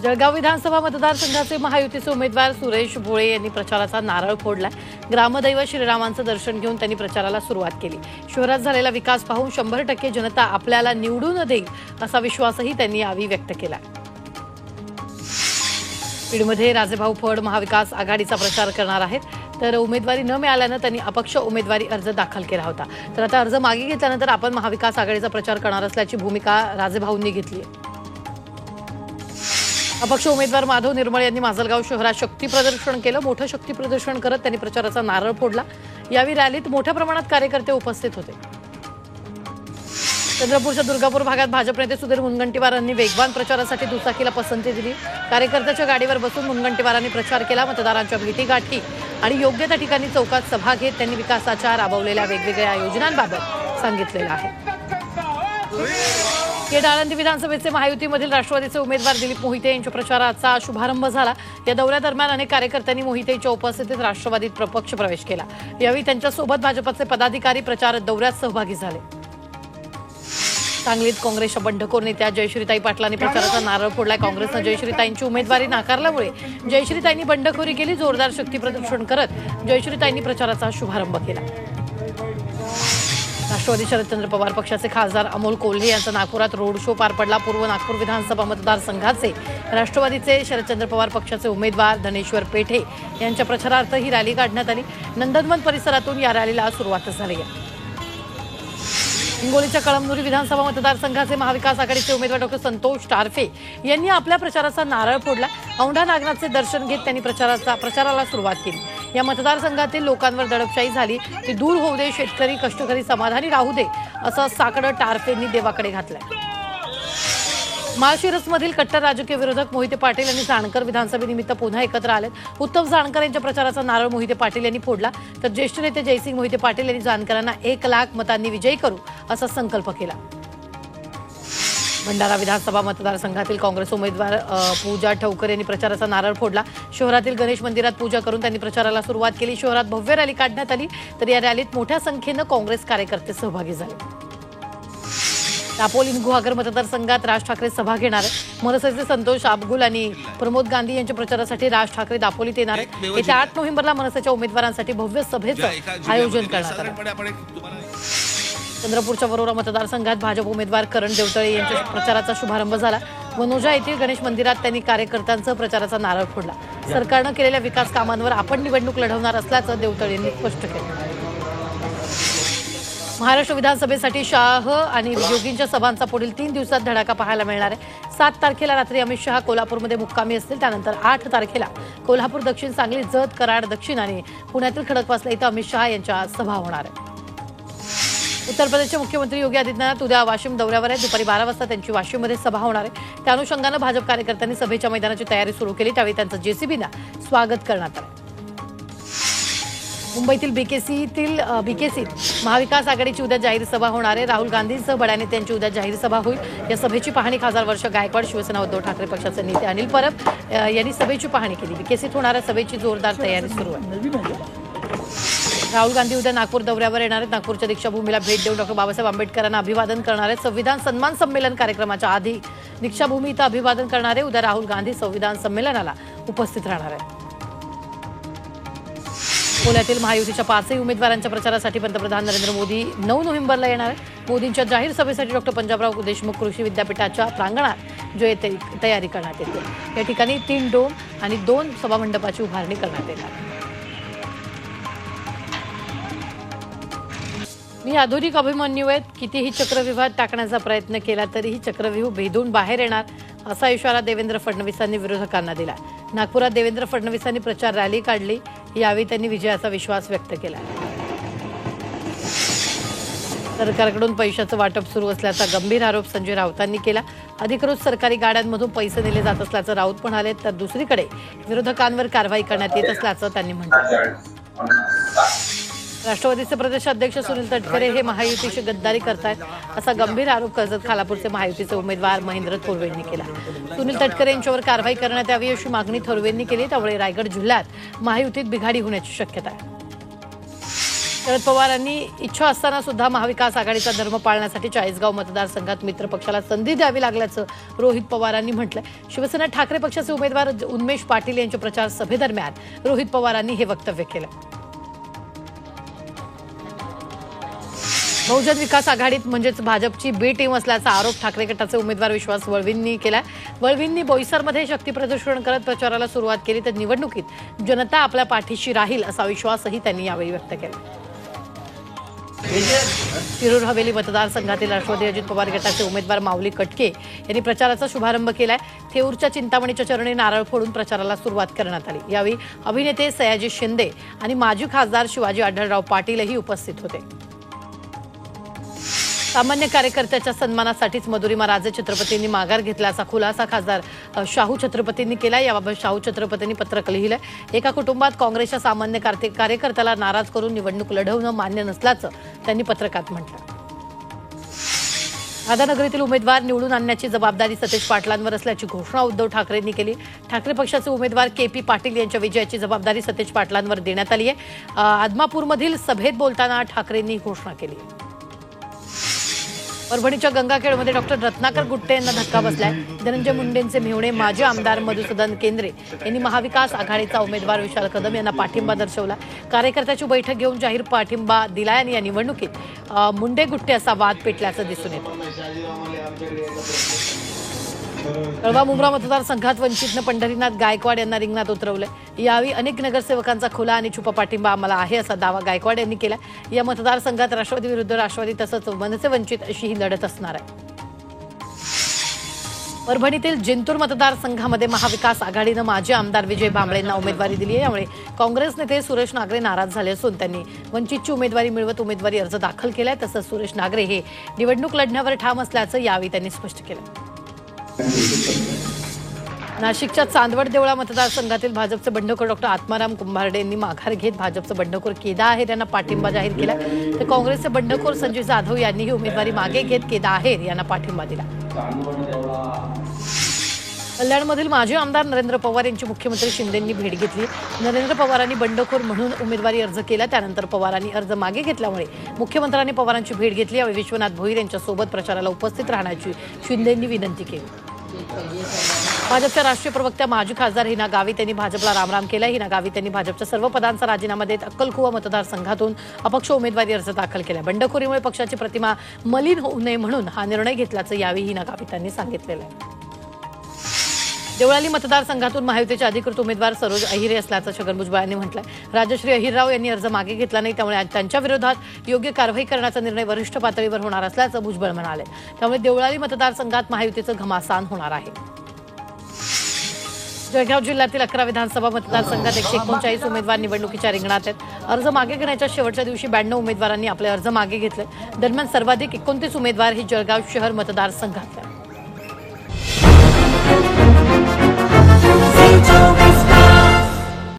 जळगाव विधानसभा मतदारसंघाचे महायुतीचे उमेदवार सुरेश भोळे यांनी प्रचाराचा नारळ फोडला। ग्रामदैव श्रीरामांचं दर्शन घेऊन त्यांनी प्रचाराला सुरुवात केली। शहरात झालेला विकास पाहून 100% जनता आपल्याला निवडून देईल असा विश्वासही त्यांनी यावेळी व्यक्त केला। बीडमध्ये राजेभाऊ फड महाविकास आघाडीचा प्रचार करणार आहेत, तर उमेदवारी न मिळाल्याने त्यांनी अपक्ष उमेदवारी अर्ज दाखल केला होता। तर आता अर्ज मागे घेतल्यानंतर आपण महाविकास आघाडीचा प्रचार करणार असल्याची भूमिका राजेभाऊंनी घेतली आहे। अपक्ष उमेदवार माधव निर्मळ यांनी माजलगाव शहरात शक्ती प्रदर्शन केलं। मोठं शक्ती प्रदर्शन करत त्यांनी प्रचाराचा नारळ फोडला। यावेळी रॅलीत मोठ्या प्रमाणात कार्यकर्ते उपस्थित होते। चंद्रपूरच्या दुर्गापूर भागात भाजप नेते सुधीर मुनगंटीवारांनी वेगवान प्रचारासाठी दुचाकीला पसंती दिली। कार्यकर्त्याच्या गाडीवर बसून मुनगंटीवारांनी प्रचार केला। मतदारांच्या भेटीगाठी आणि योग्य त्या ठिकाणी चौकात सभा घेत त्यांनी विकासाच्या राबवलेल्या वेगवेगळ्या योजनांबाबत सांगितलेलं आहे। आळंदी विधानसभेचे महायुतीमधील राष्ट्रवादीचे उमेदवार दिलीप मोहिते यांच्या प्रचाराचा शुभारंभ झाला। या दौऱ्यादरम्यान अनेक कार्यकर्त्यांनी मोहितेच्या उपस्थितीत राष्ट्रवादीत प्रपक्ष प्रवेश केला। यावेळी त्यांच्यासोबत भाजपचे पदाधिकारी प्रचार दौऱ्यात सहभागी झाले। सांगलीत काँग्रेसच्या बंडखोर नेत्या जयश्रीताई पाटलांनी प्रचाराचा नारळ फोडला। काँग्रेसने जयश्रीताईंची उमेदवारी नाकारल्यामुळे जयश्रीताईंनी बंडखोरी केली। जोरदार शक्ती प्रदर्शन करत जयश्रीताईंनी प्रचाराचा शुभारंभ केला। राष्ट्रवादी शरदचंद्र पवार पक्षाचे खासदार अमोल कोल्हे यांचा नागपुरात रोड शो पार पडला। पूर्व नागपूर विधानसभा मतदारसंघाचे राष्ट्रवादीचे शरदचंद्र पवार पक्षाचे उमेदवार धनेश्वर पेठे यांच्या प्रचारार्थ ही रॅली काढण्यात आली। नंदनवन परिसरातून या रॅलीला सुरुवात झाली आहे। हिंगोलीच्या कळमनुरी विधानसभा मतदारसंघाचे महाविकास आघाडीचे उमेदवार डॉ संतोष टारफे यांनी आपल्या प्रचाराचा नारळ फोडला। औंढा नागनाथचे दर्शन घेत त्यांनी प्रचाराला सुरुवात केली। या मतदारसंघातील लोकांवर दडपशाही झाली ती दूर होऊ दे, शेतकरी कष्टकरी समाधानी राहू दे असं साकडं टारफेंनी देवाकडे घातलंय। माळशिरसमधील कट्टर राजकीय विरोधक मोहिते पाटील यांनी जाणकर विधानसभेनिमित्त पुन्हा एकत्र आलेत। उत्तम जाणकर यांच्या प्रचाराचा नारळ मोहिते पाटील यांनी फोडला, तर ज्येष्ठ नेते जयसिंग मोहिते पाटील यांनी जाणकरांना 1 लाख मतांनी विजयी करू असा संकल्प केला। भंडारा विधानसभा मतदारसंघातील काँग्रेस उमेदवार पूजा ठवकर यांनी प्रचाराचा नारळ फोडला। शहरातील गणेश मंदिरात पूजा करून त्यांनी प्रचाराला सुरुवात केली। शहरात भव्य रॅली काढण्यात आली, तर या रॅलीत मोठ्या संख्येने काँग्रेस कार्यकर्ते सहभागी झाले। दापोली गुहागर मतदारसंघात राज ठाकरे सभा घेणार आहेत। मनसेचे संतोष आबगुल आणि प्रमोद गांधी यांच्या प्रचारासाठी राज ठाकरे दापोलीत येणार आहेत। येत्या 8 नोव्हेंबरला मनसेच्या उमेदवारांसाठी भव्य सभेचं आयोजन करण्यात आलं। चंद्रपूरच्या वरोरा मतदारसंघात भाजप उमेदवार करण देवतळे यांच्या प्रचाराचा शुभारंभ झाला। वनोजा येथील गणेश मंदिरात त्यांनी कार्यकर्त्यांचा प्रचाराचा नारळ फोडला। सरकारनं केलेल्या विकास कामांवर आपण निवडणूक लढवणार असल्याचं देवतळे यांनी स्पष्ट केलं। महाराष्ट्र विधानसभेसाठी शाह आणि योगींच्या सभांचा पुढील 3 दिवसात धडाका पाहायला मिळणार आहे। 7 तारखेला रात्री अमित शहा कोल्हापूरमध्ये मुक्कामी असतील। त्यानंतर 8 तारखेला कोल्हापूर दक्षिण, सांगली, जत, कराड दक्षिण आणि पुण्यातील खडकवासला इथं अमित शहा यांच्या सभा होणार आहेत। उत्तर प्रदेशचे मुख्यमंत्री योगी आदित्यनाथ उद्या वाशिम दौऱ्यावर आहेत। दुपारी 12 वाजता त्यांची वाशिममध्ये सभा होणार आहे। त्या अनुषंगाने भाजप कार्यकर्त्यांनी सभेच्या मैदानाची तयारी सुरू केली। त्यावेळी त्यांचं जेसीबीनं स्वागत करण्यात आलं। मुंबईतील बीकेसीत महाविकास आघाडीची उद्या जाहीर सभा होणार आहे। राहुल गांधींसह बड्या नेत्यांची उद्या जाहीर सभा होईल। या सभेची पाहणी खासदार वर्ष गायकवाड, शिवसेना उद्धव ठाकरे पक्षाचे नेते अनिल परब यांनी सभेची पाहणी केली। बीकेसीत होणाऱ्या सभेची जोरदार तयारी सुरू आहे। राहुल गांधी उद्या नागपूर दौऱ्यावर येणार आहेत। नागपूरच्या दीक्षाभूमीला भेट देऊन डॉ बाबासाहेब आंबेडकरांना अभिवादन करणार आहेत। संविधान सन्मान संमेलन कार्यक्रमाच्या आधी दीक्षाभूमी इथं अभिवादन करणारे उद्या राहुल गांधी संविधान संमेलनाला उपस्थित राहणार आहेत। पुण्यातील महायुतीच्या 5 उमेदवारांच्या प्रचारासाठी पंतप्रधान नरेंद्र मोदी 9 नोव्हेंबरला येणार आहेत। मोदींच्या जाहीर सभेसाठी डॉ पंजाबराव देशमुख कृषी विद्यापीठाच्या प्रांगणात तयारी करण्यात येते। या ठिकाणी 3 डोम आणि 2 सभामंडपाची उभारणी करण्यात येणार। मी आधुनिक अभिमन्यू आहेत, कितीही चक्रव्यूहात टाकण्याचा प्रयत्न केला तरीही चक्रव्यूह भेदून बाहेर येणार असा इशारा देवेंद्र फडणवीसांनी विरोधकांना दिला। नागपुरात देवेंद्र फडणवीसांनी प्रचार रॅली काढली। यावेळी त्यांनी विजयाचा विश्वास व्यक्त केला। सरकारकडून पैशाचं वाटप सुरू असल्याचा गंभीर आरोप संजय राऊतांनी केला। अधिकृत सरकारी गाड्यांमधून पैसे दिले जात असल्याचं राऊत म्हणाले, तर दुसरीकडे विरोधकांवर कारवाई करण्यात येत असल्याचं त्यांनी म्हटलं। राष्ट्रवादीचे प्रदेशाध्यक्ष सुनील तटकरे हे महायुतीशी गद्दारी करतायत असा गंभीर आरोप कर्जत खालापूरचे महायुतीचे उमेदवार महेंद्र थोरवेंनी केला। सुनील तटकरे यांच्यावर कारवाई करण्यात यावी अशी मागणी थोरवेंनी केली। त्यामुळे रायगड जिल्ह्यात महायुतीत बिघाडी होण्याची शक्यता आहे। शरद पवारांनी इच्छा असताना सुद्धा महाविकास आघाडीचा धर्म पाळण्यासाठी चाळीसगाव मतदारसंघात मित्र पक्षाला संधी द्यावी लागल्याचं रोहित पवारांनी म्हटलंय। शिवसेना ठाकरे पक्षाचे उमेदवार उन्मेष पाटील यांच्या प्रचार सभेदरम्यान रोहित पवारांनी हे वक्तव्य केलं। बहुजन विकास आघाडीत म्हणजेच भाजपची बी टीम असल्याचा आरोप ठाकरे गटाचे उमेदवार विश्वास वळवींनी केलाय। वळवींनी बोईसरमध्ये शक्ती प्रदर्शन करत प्रचाराला सुरुवात केली तर निवडणुकीत जनता आपल्या पाठीशी राहील असा विश्वासही त्यांनी यावेळी व्यक्त केला। शिरूर हवेली मतदारसंघातील राष्ट्रवादी अजित पवार गटाचे उमेदवार माऊली कटके यांनी प्रचाराचा शुभारंभ केलाय। थेऊरच्या चिंतामणीच्या चरणी नारळ फोडून प्रचाराला सुरुवात करण्यात आली। यावेळी अभिनेते सयाजी शिंदे आणि माजी खासदार शिवाजी आढळराव पाटीलही उपस्थित होते। सामान्य कार्यकर्त्याच्या सन्मानासाठीच मधुरिमा राजे छत्रपतींनी माघार घेतल्याचा खुलासा खासदार शाहू छत्रपतींनी केला। याबाबत शाहू छत्रपतींनी पत्रक लिहिलंय। एका कुटुंबात काँग्रेसच्या सामान्य कार्यकर्त्याला नाराज करून निवडणूक लढवणं मान्य नसल्याचं त्यांनी पत्रकात म्हटलं। राधानगरीतील उमेदवार निवडून आणण्याची जबाबदारी सतेज पाटलांवर असल्याची घोषणा उद्धव ठाकरेंनी केली। ठाकरे पक्षाचे उमेदवार के.पी. पाटील यांच्या विजयाची जबाबदारी सतेज पाटलांवर देण्यात आली आहे। आदमापूरमधील सभेत बोलताना ठाकरेंनी घोषणा केली। परभणीच्या गंगाखेडमध्ये डॉक्टर रत्नाकर गुट्टे यांना धक्का बसलाय। धनंजय मुंडेंचे मेहुणे माजी आमदार मधुसूदन केंद्रे यांनी महाविकास आघाडीचा उमेदवार विशाल कदम यांना पाठिंबा दर्शवला। कार्यकर्त्याची बैठक घेऊन जाहीर पाठिंबा दिलाय आणि या निवडणुकीत मुंडे गुट्टे असा वाद पेटल्याचं दिसून येतं। कळवा मुंब्रा मतदारसंघात वंचितनं पंढरीनाथ गायकवाड यांना रिंगणात उतरवलंय। यावेळी अनेक नगरसेवकांचा खुला आणि छुपा पाठिंबा आम्हाला आहे असा दावा गायकवाड यांनी केला। या मतदारसंघात राष्ट्रवादी विरुद्ध राष्ट्रवादी तसंच मनसे वंचित अशी ही लढत असणार आहे। परभणीतील जिंतूर मतदारसंघामध्ये महाविकास आघाडीनं माजी आमदार विजय भांबळेंना उमेदवारी दिली आहे। यामुळे काँग्रेस नेते सुरेश नागरे नाराज झाले असून त्यांनी वंचितची उमेदवारी मिळवत उमेदवारी अर्ज दाखल केलाय। तसंच सुरेश नागरे हे निवडणूक लढण्यावर ठाम असल्याचं यावेळी त्यांनी स्पष्ट केलं। नाशिकच्या चांदवड देवळा मतदारसंघातील भाजपचे बंडखोर डॉक्टर आत्माराम कुंभारडे यांनी माघार घेत भाजपचे बंडखोर केदा आहेर यांना पाठिंबा जाहीर केला। तर काँग्रेसचे बंडखोर संजय जाधव यांनीही उमेदवारी मागे घेत केदा आहेर यांना पाठिंबा दिला। कल्याणमधील माजी आमदार नरेंद्र पवार यांची मुख्यमंत्री शिंदेंनी भेट घेतली। नरेंद्र पवारांनी बंडखोर म्हणून उमेदवारी अर्ज केला। त्यानंतर पवारांनी अर्ज मागे घेतल्यामुळे मुख्यमंत्र्यांनी पवारांची भेट घेतली। यावेळी विश्वनाथ भोईर यांच्यासोबत प्रचाराला उपस्थित राहण्याची शिंदेंनी विनंती केली। भाजपच्या राष्ट्रीय प्रवक्त्या माजी खासदार हिना गावित यांनी भाजपला रामराम केला। हिना गावित यांनी भाजपच्या सर्व पदांचा राजीनामा देत अक्कलकुवा मतदारसंघातून अपक्ष उमेदवारी अर्ज दाखल केला। बंडखोरीमुळे पक्षाची प्रतिमा मलिन होऊ नये म्हणून हा निर्णय घेतल्याचं यावेळी हिना गावित यांनी सांगितलेलं आहे। देवळाली मतदारसंघातून महायुतीचे अधिकृत उमेदवार सरोज अहिरे असल्याचं छगन भुजबळ यांनी म्हटलंय। राजश्री अहिरराव यांनी अर्ज मागे घेतला नाही, त्यामुळे त्यांच्या विरोधात योग्य कारवाई करण्याचा निर्णय वरिष्ठ पातळीवर होणार असल्याचं भुजबळ म्हणाले। त्यामुळे देवळाली मतदारसंघात महायुतीचं घमासान होणार आहे। जळगाव जिल्ह्यातील 11 विधानसभा मतदारसंघात 139 उमेदवार निवडणुकीच्या रिंगणात आहेत। अर्ज मागे घेण्याच्या शेवटच्या दिवशी 92 उमेदवारांनी आपले अर्ज मागे घेतले। दरम्यान सर्वाधिक 29 उमेदवार हे जळगाव शहर मतदारसंघातले आहेत।